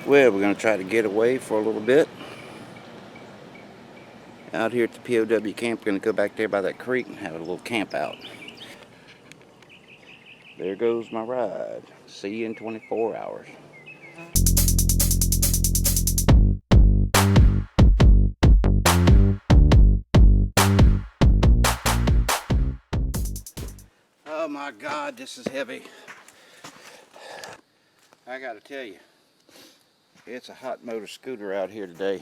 Well, we're going to try to get away for a little bit. Out here at the POW camp, we're going to go back there by that creek and have a little camp out. There goes my ride. See you in 24 hours. Oh my God, this is heavy. I gotta tell you, it's a hot motor scooter out here today.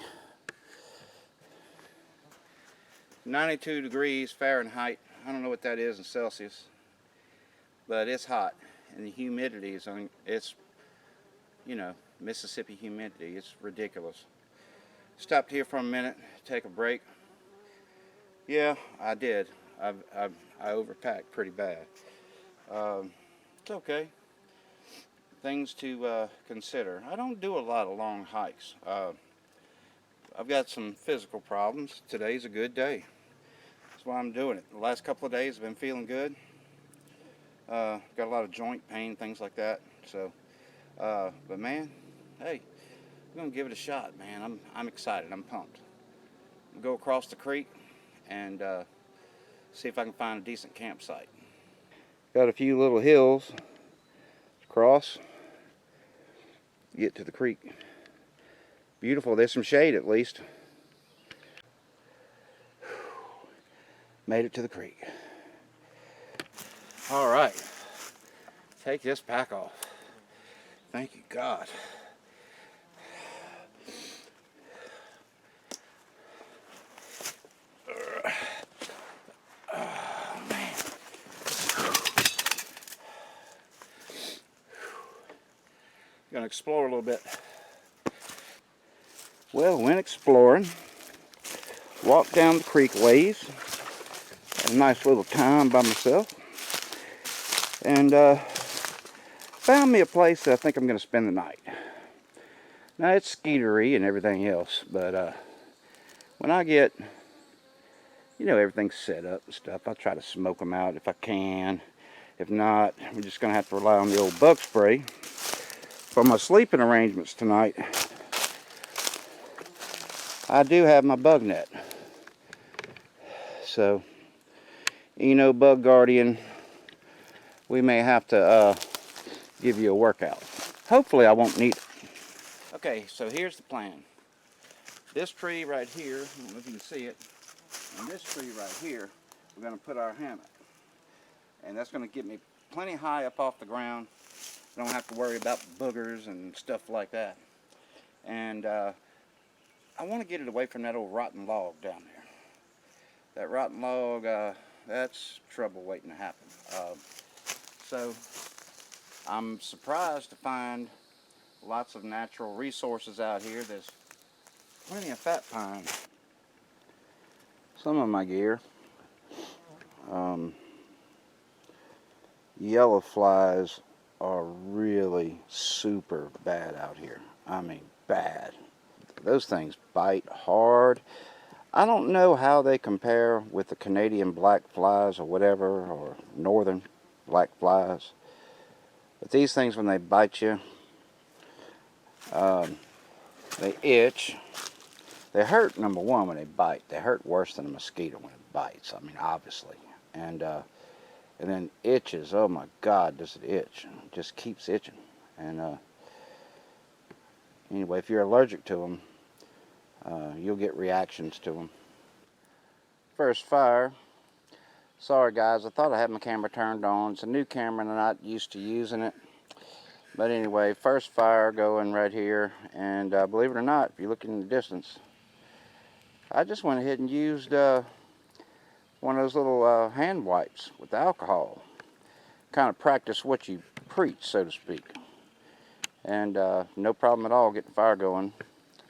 92 degrees Fahrenheit. I don't know what that is in Celsius, but it's hot, and the humidity is on. It's, Mississippi humidity. It's ridiculous. Stopped here for a minute, take a break. Yeah, I did. I overpacked pretty bad. It's okay. Things to consider. I don't do a lot of long hikes. I've got some physical problems. Today's a good day. That's why I'm doing it. The last couple of days I've been feeling good. Got a lot of joint pain, things like that. So, but man, hey, I'm gonna give it a shot, man. I'm excited. I'm pumped. I'll go across the creek and see if I can find a decent campsite. Got a few little hills to cross, get to the creek. Beautiful. There's some shade at least. Made it to the creek. All right. Take this pack off. Thank you, God. Oh, man. Gonna explore a little bit. Well, went exploring. Walked down the creek ways. Had a nice little time by myself. And found me a place that I think I'm going to spend the night. Now, it's skeetery and everything else, but when I get, everything's set up and stuff, I try to smoke them out if I can. If not, we're just going to have to rely on the old bug spray. For my sleeping arrangements tonight, I do have my bug net. So, Bug Guardian, we may have to give you a workout. Hopefully I won't need it. Okay, so here's the plan. This tree right here, I don't know if you can see it, and this tree right here, we're going to put our hammock. And that's going to get me plenty high up off the ground. I don't have to worry about boogers and stuff like that. And I want to get it away from that old rotten log down there. That rotten log, that's trouble waiting to happen. So I'm surprised to find lots of natural resources out here. There's plenty of fat pine. Some of my gear. Yellow flies are really super bad out here. I mean, bad. Those things bite hard. I don't know how they compare with the Canadian black flies or whatever, or northern black flies. But these things, when they bite you, they itch. They hurt, number one, when they bite. They hurt worse than a mosquito when it bites. I mean, obviously. And then itches. Oh my God, does it itch? It just keeps itching. And anyway, if you're allergic to them, you'll get reactions to them. First fire. Sorry guys, I thought I had my camera turned on. It's a new camera and I'm not used to using it. But anyway, first fire going right here. And believe it or not, if you look in the distance, I just went ahead and used one of those little hand wipes with alcohol. Kind of practice what you preach, so to speak. And no problem at all getting fire going.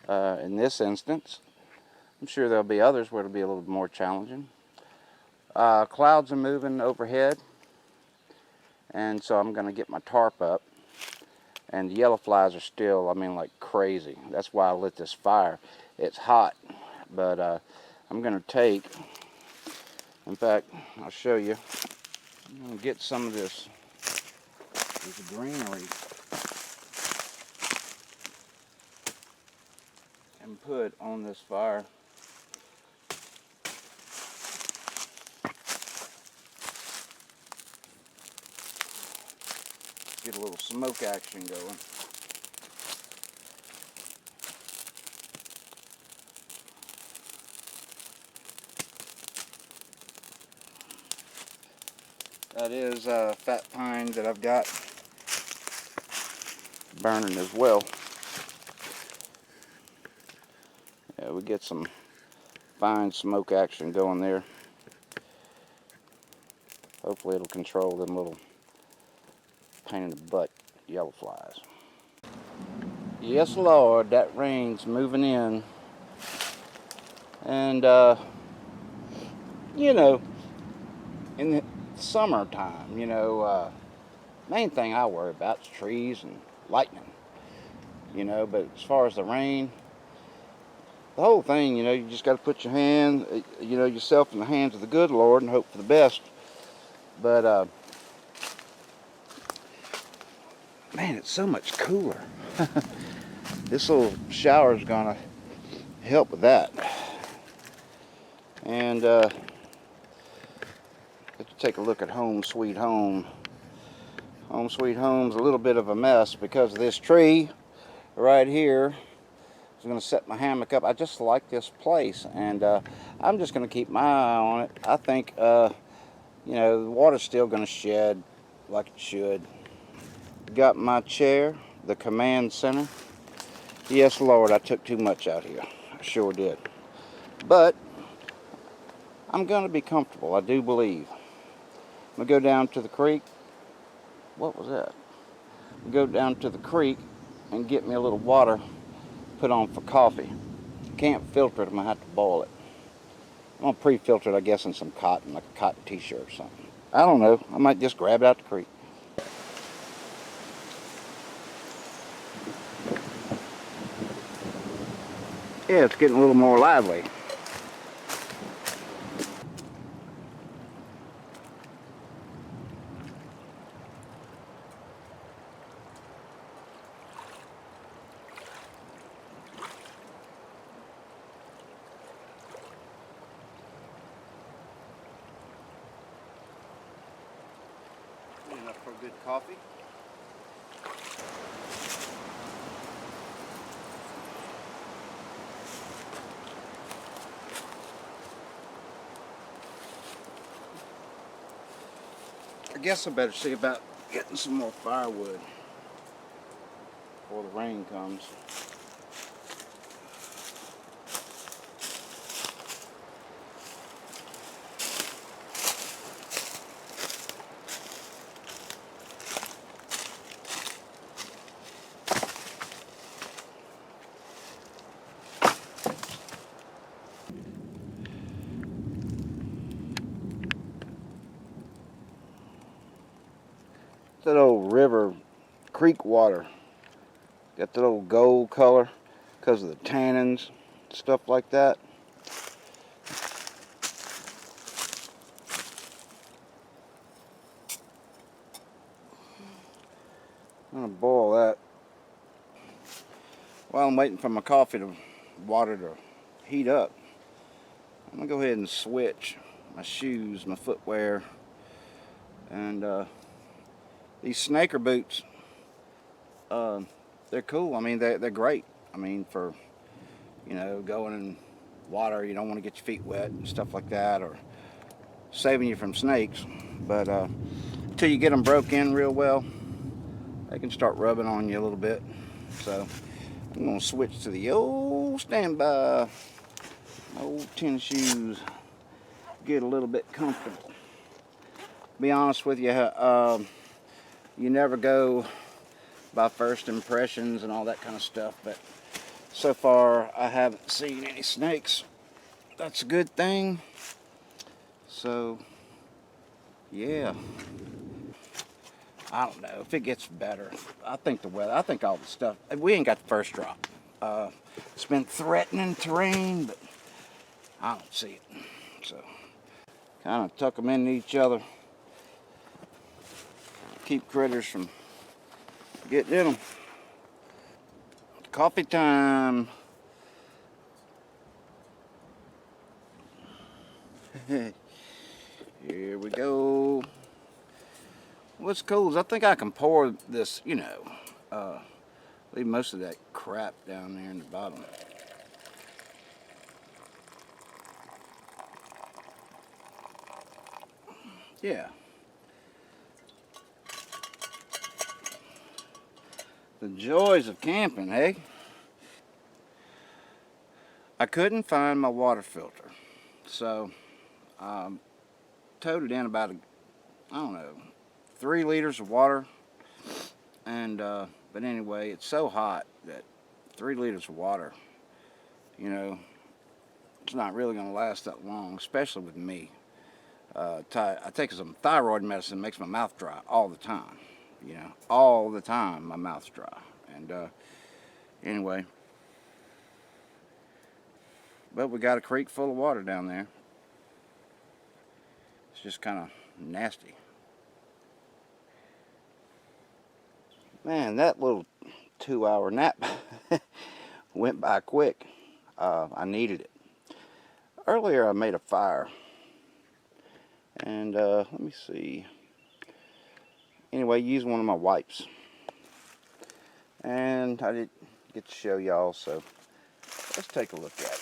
In this instance, I'm sure there'll be others where it'll be a little more challenging. Clouds are moving overhead, and so I'm going to get my tarp up. And the yellow flies are still, like crazy. That's why I lit this fire. It's hot, but I'm going to take, in fact, I'll show you. I'm going to get some of this greenery. and put on this fire. Get a little smoke action going. That is fat pine that I've got burning as well. Yeah, we get some fine smoke action going there. Hopefully it'll control them little pain in the butt yellow flies. Yes, Lord, that rain's moving in. And, you know, in the summertime, main thing I worry about is trees and lightning, but as far as the rain, the whole thing, you just got to put your hand, yourself in the hands of the good Lord and hope for the best. But, man, it's so much cooler. This little shower is going to help with that. And, let's take a look at Home Sweet Home. Home Sweet Home's a little bit of a mess because of this tree right here. I'm going to set my hammock up. I just like this place, and I'm just going to keep my eye on it. I think, the water's still going to shed like it should. Got my chair, the command center. Yes, Lord, I took too much out here. I sure did. But I'm going to be comfortable, I do believe. I'm going to go down to the creek. What was that? Go down to the creek and get me a little water put on for coffee. Can't filter it, I'm gonna have to boil it. I'm gonna pre-filter it, I guess, in some cotton, like a cotton t-shirt or something. I don't know, I might just grab it out the creek. Yeah, it's getting a little more lively. Enough for a good coffee. I guess I better see about getting some more firewood before the rain comes. That old river creek water got that old gold color because of the tannins, stuff like that. I'm gonna boil that. While I'm waiting for my coffee to water to heat up, I'm gonna go ahead and switch my shoes, my footwear, and these snaker boots. They're cool. I mean, they're great. I mean, for going in water, you don't want to get your feet wet and stuff like that, or saving you from snakes. But until you get them broke in real well, they can start rubbing on you a little bit. So I'm gonna switch to the old standby, old tennis shoes. Get a little bit comfortable. Be honest with you, you never go by first impressions and all that kind of stuff, but so far I haven't seen any snakes. That's a good thing. So yeah, I don't know if it gets better. I think the weather, I think all the stuff, we ain't got the first drop. It's been threatening to rain, but I don't see it. So kind of tuck them into each other, keep critters from getting in them. Coffee time. Here we go. What's cool is I think I can pour this, leave most of that crap down there in the bottom. Yeah. The joys of camping, hey? I couldn't find my water filter, so I toted in about, I don't know, 3 liters of water. And, but anyway, it's so hot that 3 liters of water, it's not really going to last that long, especially with me. I take some thyroid medicine, makes my mouth dry all the time. All the time my mouth's dry. And anyway, but we got a creek full of water down there. It's just kind of nasty. Man, that little 2-hour nap went by quick. I needed it. Earlier I made a fire. And let me see. Anyway, use one of my wipes. And I didn't get to show y'all, so let's take a look at it.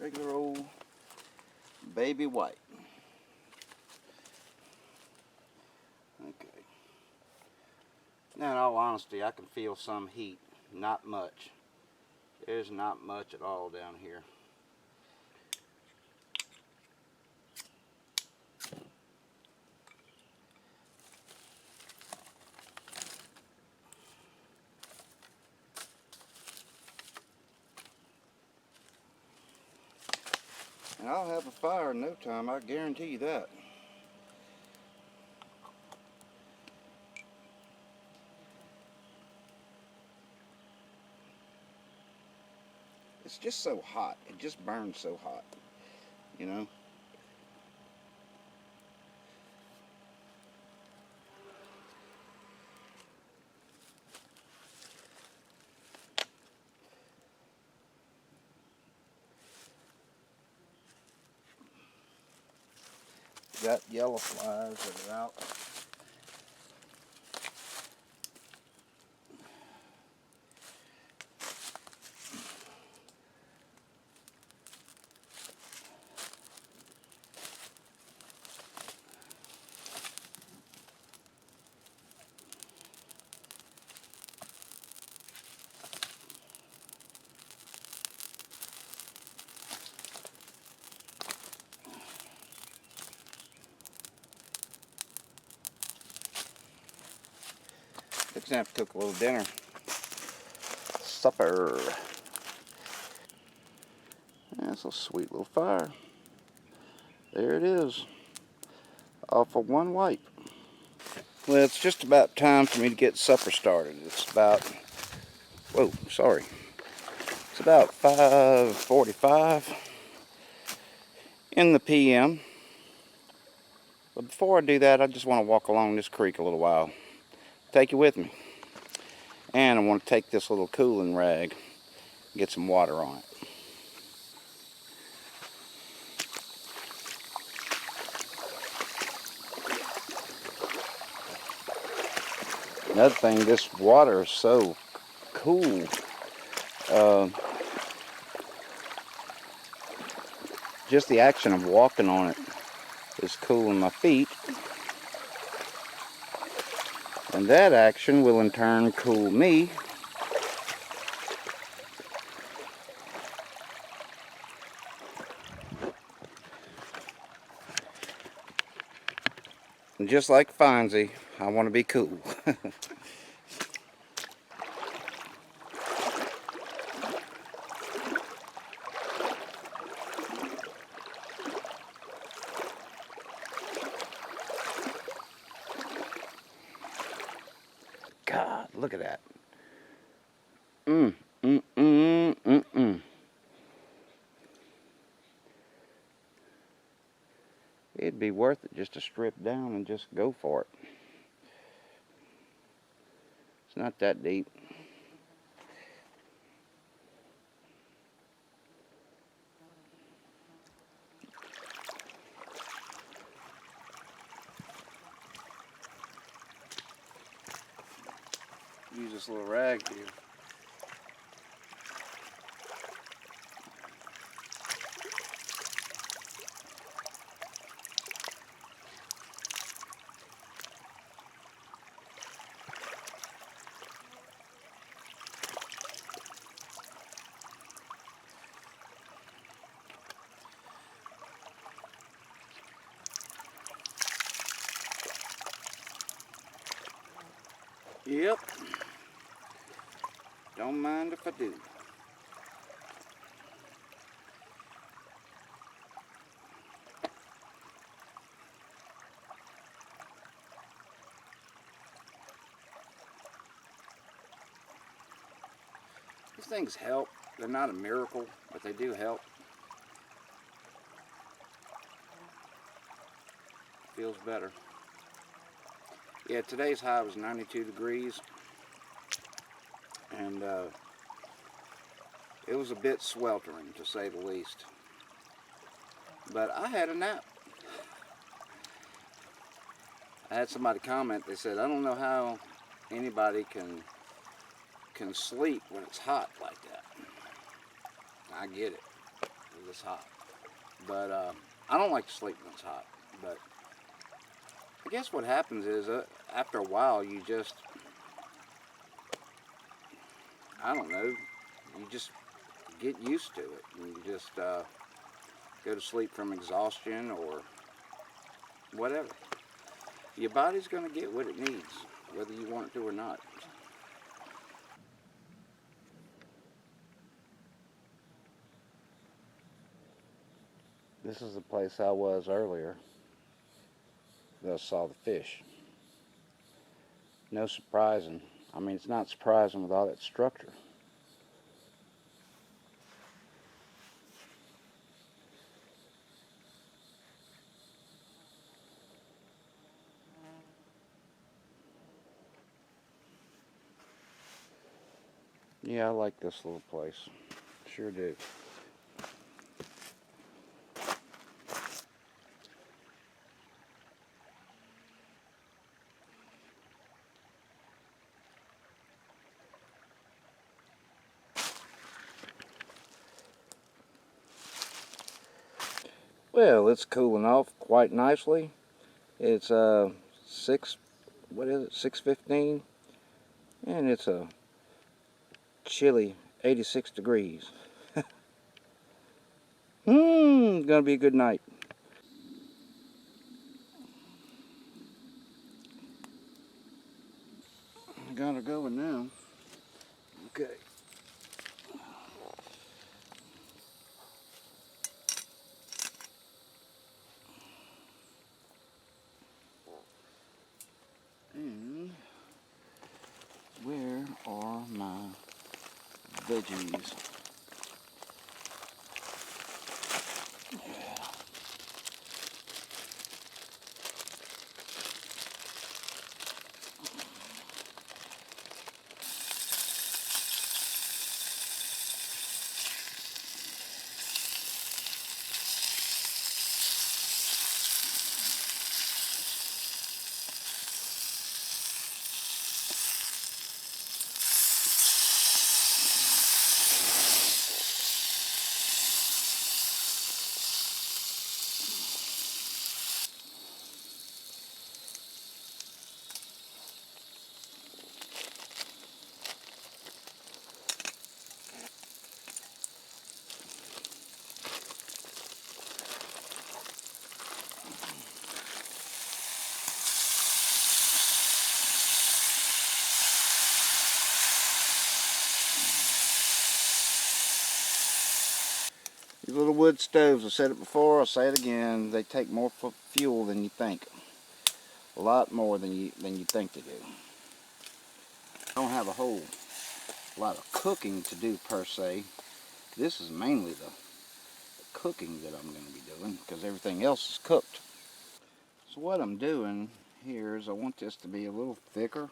Regular old baby white. Okay. Now, in all honesty, I can feel some heat. Not much. There's not much at all down here. And I'll have a fire in no time, I guarantee you that. It's just so hot. It just burns so hot, you know? Got yellow flies that are out. Fixing to have to cook a little dinner. Supper. That's a sweet little fire. There it is. All for one wipe. Well, it's just about time for me to get supper started. It's about, whoa, sorry. It's about 5:45 in the PM. But before I do that, I just want to walk along this creek a little while. Take you with me. And I want to take this little cooling rag and get some water on it. Another thing, this water is so cool. Just the action of walking on it is cooling my feet. And that action will in turn cool me. And just like Fonzie, I want to be cool. God, look at that. It'd be worth it just to strip down and just go for it. It's not that deep. Use this little rag here. Yep. Don't mind if I do. These things help. They're not a miracle, but they do help. Feels better. Yeah, today's high was 92 degrees. And it was a bit sweltering, to say the least. But I had a nap. I had somebody comment, they said, I don't know how anybody can sleep when it's hot like that. I get it, it's hot. But I don't like to sleep when it's hot. But I guess what happens is, after a while, you just, I don't know, you just get used to it. And you just go to sleep from exhaustion or whatever. Your body's going to get what it needs, whether you want it to or not. This is the place I was earlier that I saw the fish. No surprising. I mean, it's not surprising with all that structure. Yeah, I like this little place. Sure do. Well, it's cooling off quite nicely. It's 6:15, and it's a chilly 86 degrees. Gonna be a good night. I gotta go now. Okay. And where are my veggies? These little wood stoves, I said it before, I'll say it again, they take more fuel than you think. A lot more than you think they do. I don't have a whole lot of cooking to do per se. This is mainly the cooking that I'm going to be doing because everything else is cooked. So what I'm doing here is I want this to be a little thicker.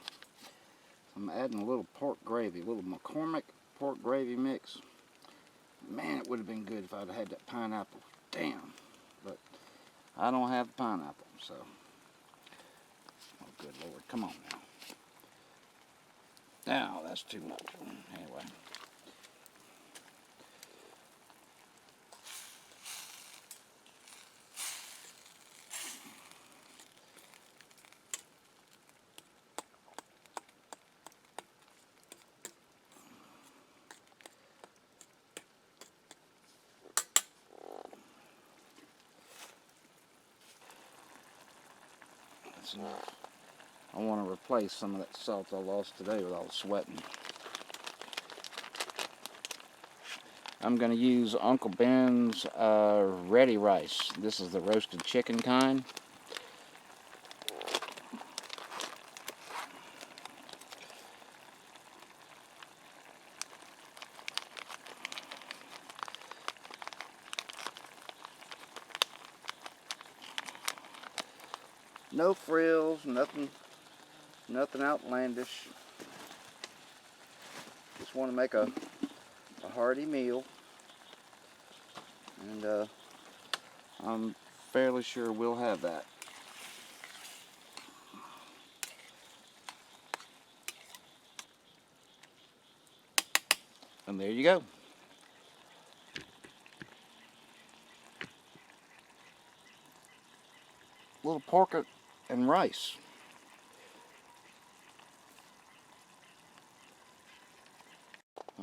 I'm adding a little pork gravy, a little McCormick pork gravy mix. Man, it would have been good if I'd had that pineapple. Damn. But I don't have the pineapple, so. Oh, good Lord. Come on now. Now that's too much. Anyway. That's enough. I want to replace some of that salt I lost today with all the sweating. I'm going to use Uncle Ben's ready rice. This is the roasted chicken kind. No frills, nothing outlandish. Just want to make a hearty meal, and I'm fairly sure we'll have that. And there you go. Little pork and rice.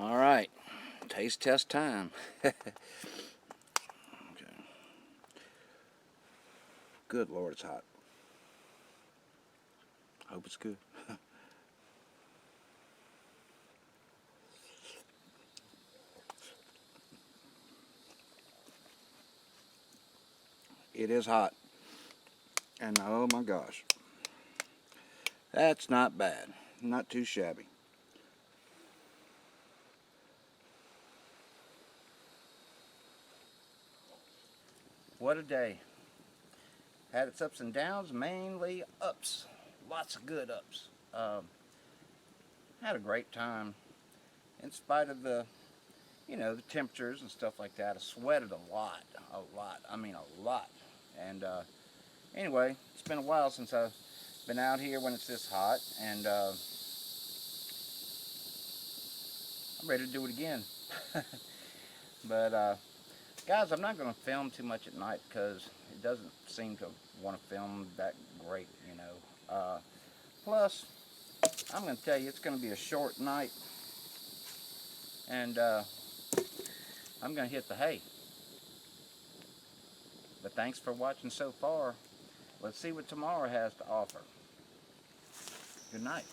All right, taste test time. Okay. Good Lord, it's hot. I hope it's good. It is hot. And oh my gosh, that's not bad. Not too shabby. What a day. Had its ups and downs, mainly ups. Lots of good ups. Had a great time. In spite of the, the temperatures and stuff like that. I sweated a lot. I mean a lot. And anyway, it's been a while since I've been out here when it's this hot. And I'm ready to do it again. But guys, I'm not going to film too much at night because it doesn't seem to want to film that great, plus, I'm going to tell you, it's going to be a short night, and I'm going to hit the hay. But thanks for watching so far. Let's see what tomorrow has to offer. Good night.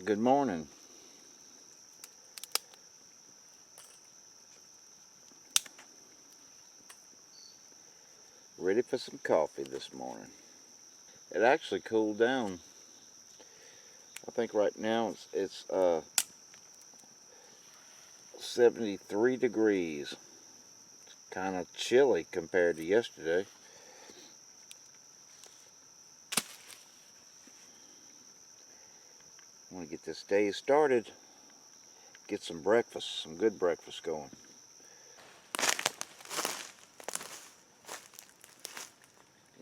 Good morning. Ready for some coffee this morning. It actually cooled down. I think right now it's 73 degrees. It's kind of chilly compared to yesterday. I want to get this day started. Get some breakfast, some good breakfast going.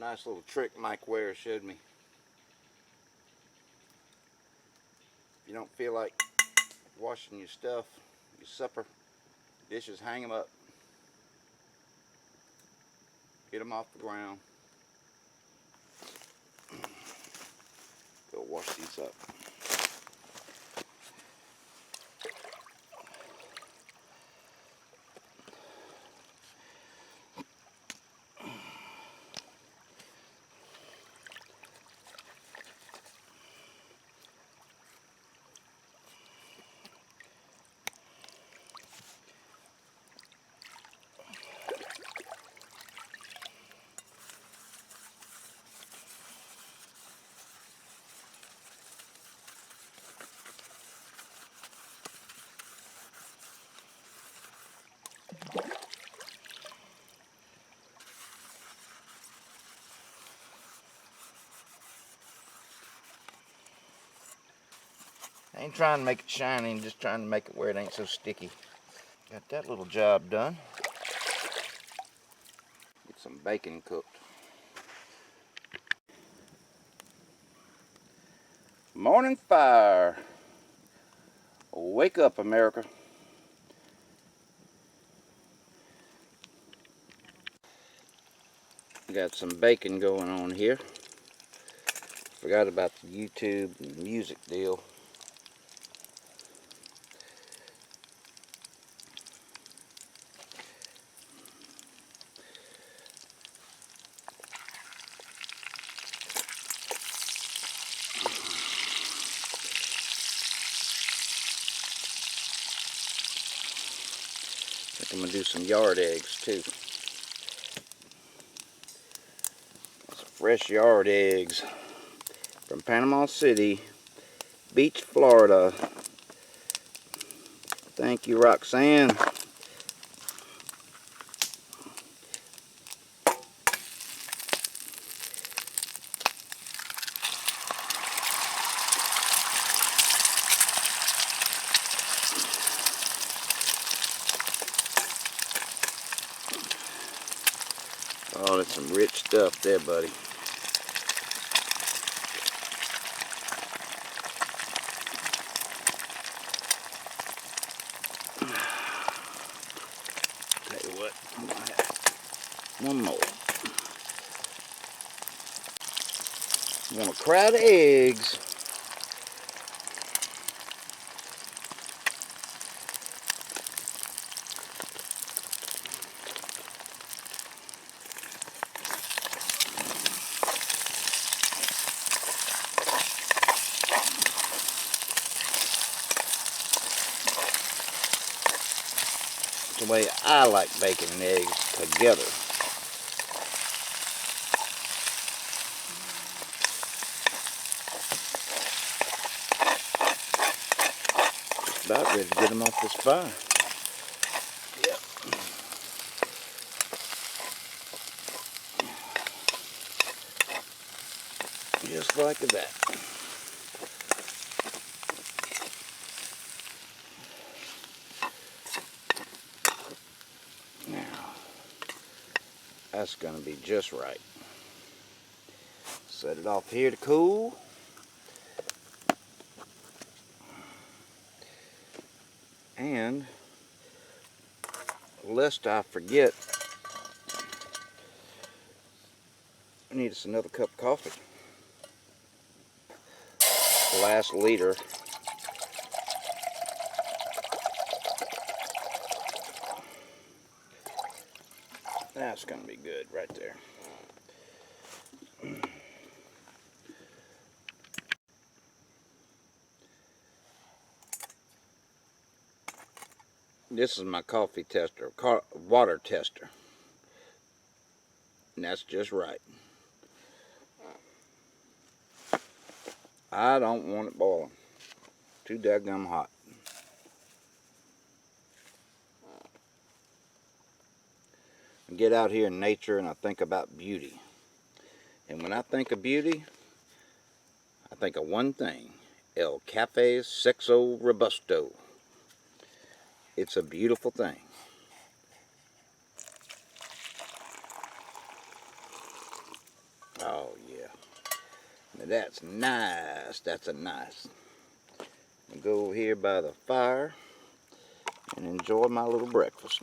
Nice little trick Mike Ware showed me. If you don't feel like washing your stuff, your supper dishes, hang them up. Get them off the ground. Go wash these up. I ain't trying to make it shiny, I'm just trying to make it where it ain't so sticky. Got that little job done. Get some bacon cooked. Morning fire. Wake up, America. Got some bacon going on here. Forgot about the YouTube music deal. I think I'm gonna do some yard eggs too. Some fresh yard eggs from Panama City Beach, Florida. Thank you, Roxanne. Oh, that's some rich stuff there, buddy. Tell you what, I'm gonna have one more. Want a crowd of eggs. The way I like bacon and eggs together. Just about ready to get them off this fire. Yep. Just like that. Now, that's gonna be just right. Set it off here to cool. And lest I forget, I need us another cup of coffee. The last liter. That's gonna be good right there. This is my coffee tester, water tester. And that's just right. I don't want it boiling. Too daggum hot. I get out here in nature and I think about beauty. And when I think of beauty, I think of one thing. El Cafe Sexo Robusto. It's a beautiful thing. Oh yeah. Now that's nice. That's a nice. I'll go over here by the fire and enjoy my little breakfast.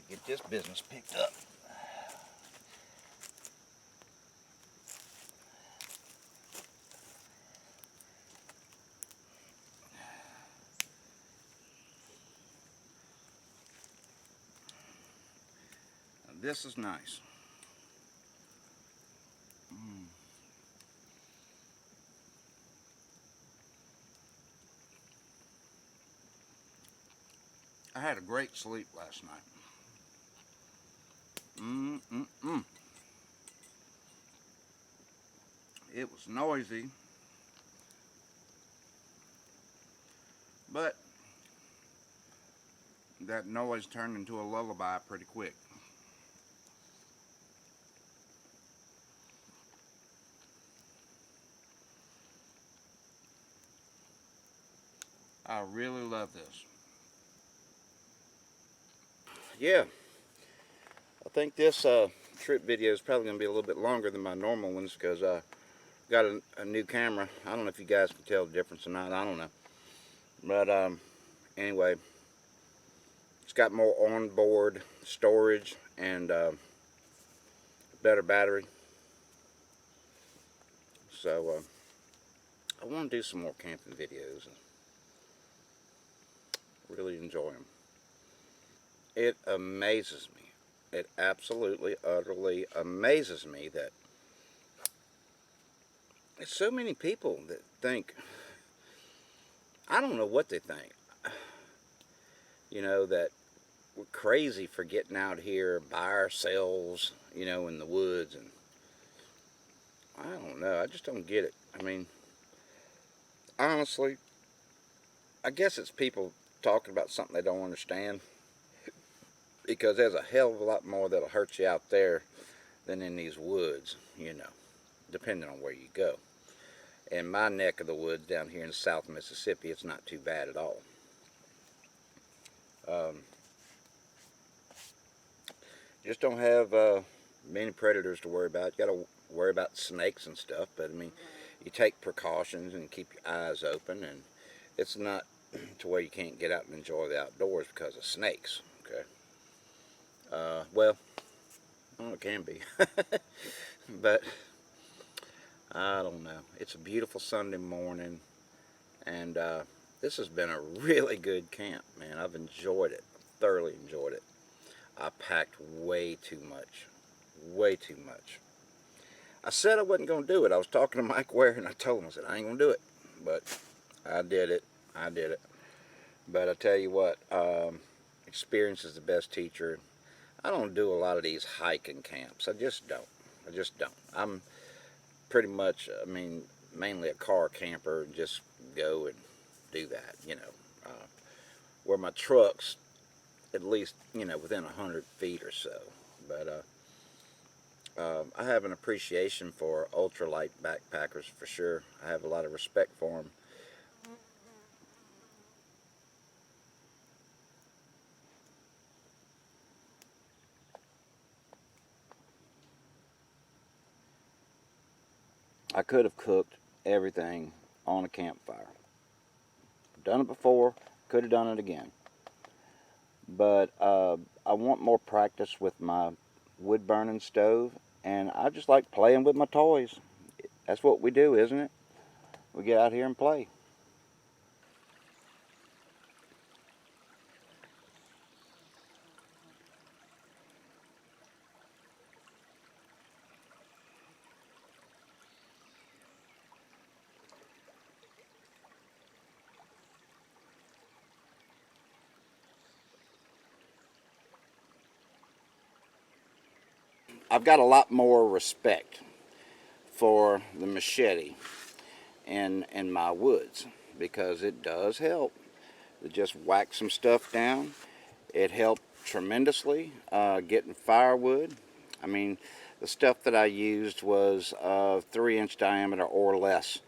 Get this business picked up. Now this is nice. I had a great sleep last night. It was noisy, but that noise turned into a lullaby pretty quick. I really love this. Yeah, I think this trip video is probably going to be a little bit longer than my normal ones because I got a new camera. I don't know if you guys can tell the difference or not. I don't know. But anyway, it's got more onboard storage and better battery. So I want to do some more camping videos and really enjoy them. It amazes me. It absolutely, utterly amazes me that there's so many people that think, I don't know what they think, you know, that we're crazy for getting out here by ourselves, you know, in the woods. And I don't know, I just don't get it. I mean, honestly, I guess it's people talking about something they don't understand, because there's a hell of a lot more that'll hurt you out there than in these woods, you know, depending on where you go. In my neck of the woods down here in South Mississippi, it's not too bad at all. Just don't have many predators to worry about. You got to worry about snakes and stuff, but I mean, you take precautions and keep your eyes open, and it's not to where you can't get out and enjoy the outdoors because of snakes. Okay. Well, it can be, but I don't know. It's a beautiful Sunday morning, and this has been a really good camp, man. I've enjoyed it, thoroughly enjoyed it. I packed way too much, way too much. I said I wasn't going to do it. I was talking to Mike Ware, and I told him, I said, I ain't going to do it, but I did it. I did it. But I tell you what, experience is the best teacher. I don't do a lot of these hiking camps. I just don't. I just don't. I'm pretty much, I mean, mainly a car camper, and just go and do that, you know. Where my truck's at least, you know, within 100 feet or so. But I have an appreciation for ultralight backpackers for sure. I have a lot of respect for them. I could have cooked everything on a campfire. I've done it before, could have done it again. But I want more practice with my wood burning stove, and I just like playing with my toys. That's what we do, isn't it? We get out here and play. I've got a lot more respect for the machete in my woods, because it does help to just whack some stuff down. It helped tremendously getting firewood. I mean, the stuff that I used was 3-inch diameter or less,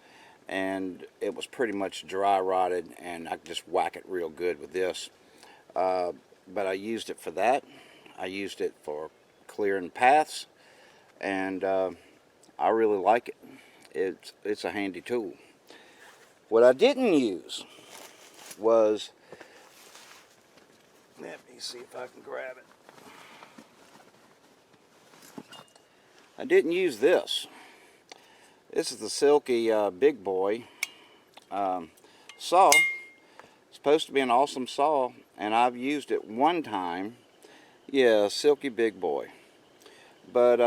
and it was pretty much dry rotted, and I could just whack it real good with this. But I used it for that. I used it for clearing paths, and I really like it. It's a handy tool. What I didn't use was, let me see if I can grab it. I didn't use this. This is the Silky Big Boy saw. It's supposed to be an awesome saw, and I've used it one time. Yeah, Silky Big Boy. But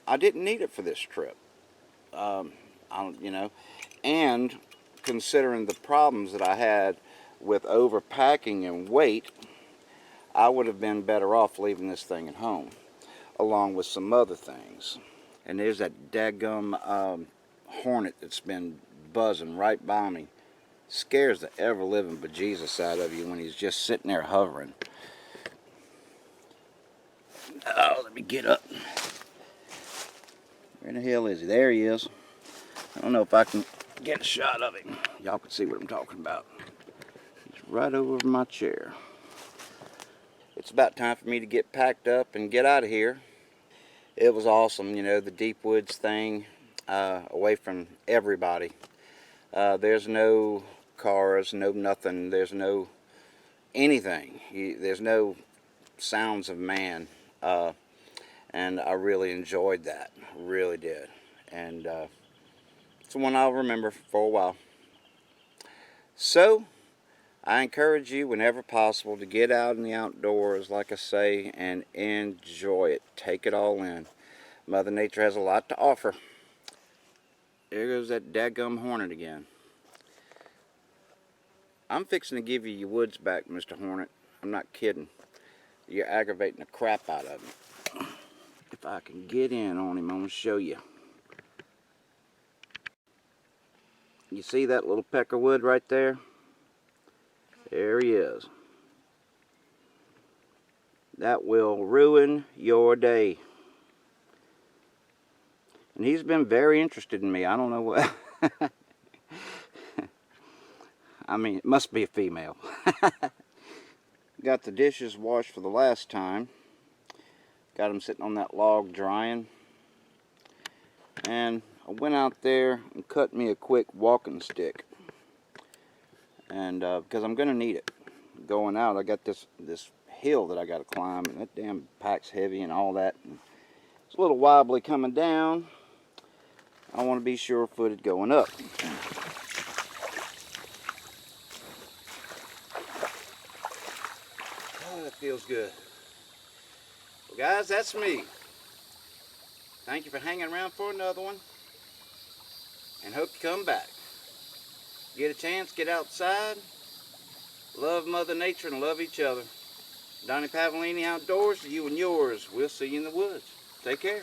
I didn't need it for this trip. You know, and considering the problems that I had with overpacking and weight, I would have been better off leaving this thing at home, along with some other things. And there's that daggum hornet that's been buzzing right by me. Scares the ever-living bejesus out of you when he's just sitting there hovering. Oh, let me get up. Where the hell is he? There he is. I don't know if I can get a shot of him. Y'all can see what I'm talking about. right over my chair. It's about time for me to get packed up and get out of here. It was awesome, you know, the deep woods thing, away from everybody. There's no cars, no nothing, there's no anything. There's no sounds of man. And I really enjoyed that, really did. And it's one I'll remember for a while. So, I encourage you whenever possible to get out in the outdoors, like I say, and enjoy it. Take it all in. Mother Nature has a lot to offer. There goes that dadgum hornet again. I'm fixing to give you your woods back, Mr. Hornet. I'm not kidding. You're aggravating the crap out of me. If I can get in on him, I'm going to show you. You see that little peckerwood right there? There he is. That will ruin your day. And he's been very interested in me. I don't know what. I mean, it must be a female. Got the dishes washed for the last time. Got them sitting on that log drying. And I went out there and cut me a quick walking stick. And because I'm going to need it. Going out, I got this hill that I got to climb. And that damn pack's heavy and all that. And it's a little wobbly coming down. I want to be sure-footed going up. Oh, that feels good. Well, guys, that's me. Thank you for hanging around for another one. And hope you come back. Get a chance, get outside. Love Mother Nature and love each other. Donnie Pavellini Outdoors, you and yours. We'll see you in the woods. Take care.